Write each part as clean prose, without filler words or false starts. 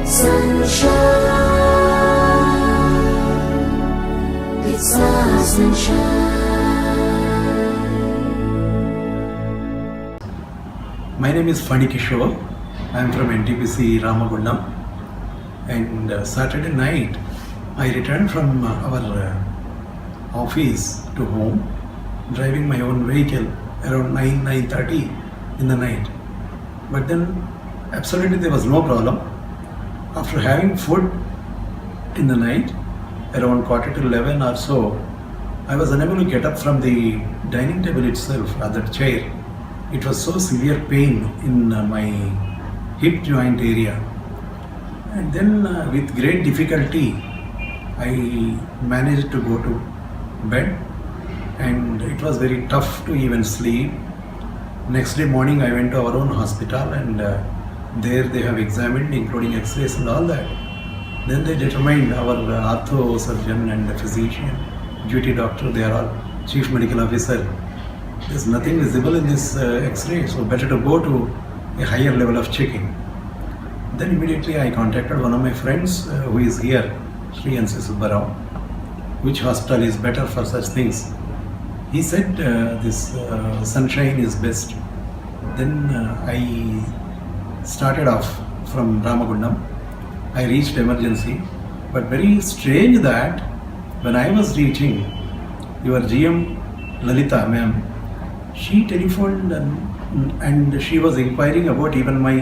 sunshine, it's our sunshine. My name is Phani Kishore. I am from NTPC Ramagundam, and Saturday night I returned from our office to home, driving my own vehicle around 9:30 in the night. But then absolutely there was no problem. After having food in the night around 10:45 or so, I was unable to get up from the dining table itself, or that chair. It was so severe pain in my hip joint area. And then with great difficulty I managed to go to bed, and it was very tough to even sleep. Next day morning I went to our own hospital, and there they have examined, including x-rays and all that. Then they determined, our ortho surgeon and the physician, duty doctor, they are all chief medical officer. There's nothing visible in this x-ray, so better to go to a higher level of checking. Then immediately I contacted one of my friends who is here, Sri and Subbarao, which hospital is better for such things. He said this Sunshine is best. Then I started off from Ramagundam. I reached emergency, but very strange that when I was reaching, your GM Lalita ma'am, she telephoned and she was inquiring about even my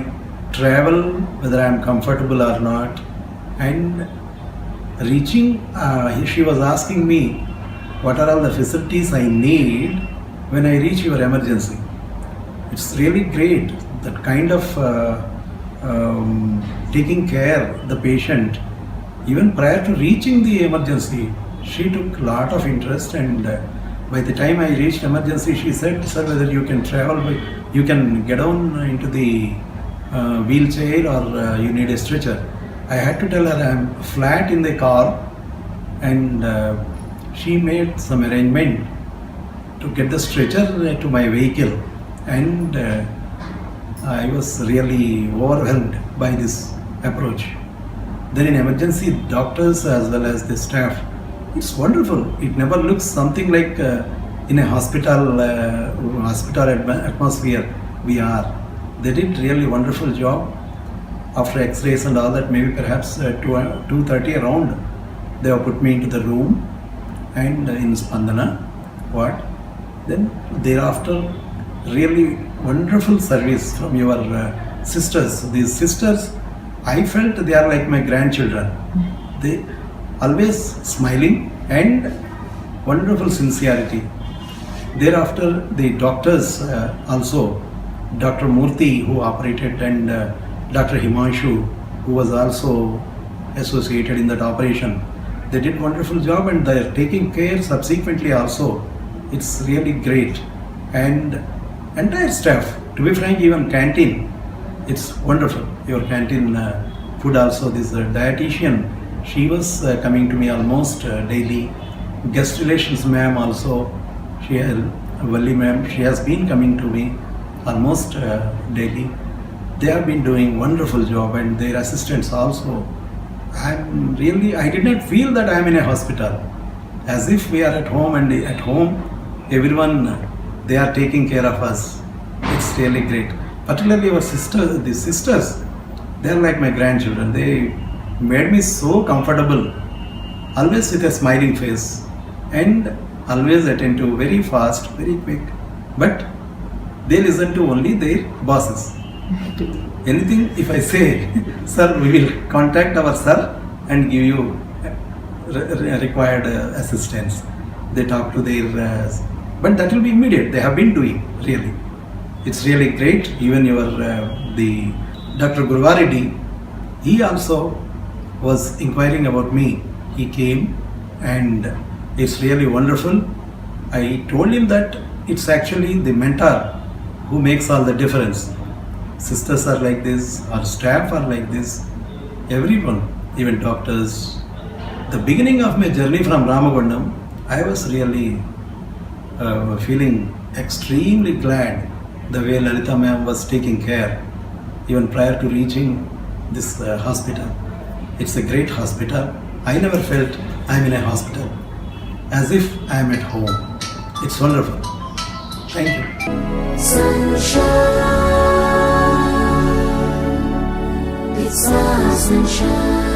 travel, whether I am comfortable or not. And reaching, she was asking me what are all the facilities I need when I reach your emergency. It's really great, that kind of taking care the patient. Even prior to reaching the emergency, she took a lot of interest, and by the time I reached emergency, she said, sir, whether you can travel, you can get down into the wheelchair or you need a stretcher. I had to tell her I am flat in the car, and she made some arrangement to get the stretcher to my vehicle, and I was really overwhelmed by this approach. Then in emergency, doctors as well as the staff, it's wonderful. It never looks something like in a hospital atmosphere we are. They did really wonderful job. After x-rays and all that, maybe perhaps 2:30 around, they have put me into the room and in Spandana ward. Then thereafter, really wonderful service from your sisters. These sisters, I felt they are like my grandchildren. They always smiling and wonderful sincerity. Thereafter, the doctors also, Dr. Murthy who operated, and Dr. Himanshu who was also associated in that operation, they did wonderful job, and they are taking care subsequently also. It's really great. And entire staff, to be frank, even canteen, it's wonderful. Your canteen food also, this dietitian, she was coming to me almost daily. Guest relations ma'am also, Valli ma'am, she has been coming to me almost daily. They have been doing wonderful job, and their assistants also. I did not feel that I am in a hospital, as if we are at home, and at home everyone, they are taking care of us. It's really great. Particularly our sisters, the sisters, they are like my grandchildren. They made me so comfortable, always with a smiling face, and always attentive, very fast, very quick. But they listen to only their bosses. Anything if I say, sir, we will contact our sir and give you required assistance. They talk to their, but that will be immediate. They have been doing really. It's really great. Even your the Dr. Gurvareddy, he also was inquiring about me. He came, and it's really wonderful. I told him that it's actually the mentor who makes all the difference. Sisters are like this, our staff are like this, everyone, even doctors. The beginning of my journey from Ramagundam, I was really feeling extremely glad the way Lalita ma'am was taking care. Even prior to reaching, this hospital. It's a great hospital. I never felt I'm in a hospital, as if I'm at home. It's wonderful. Thank you. Sunshine, it's our sunshine.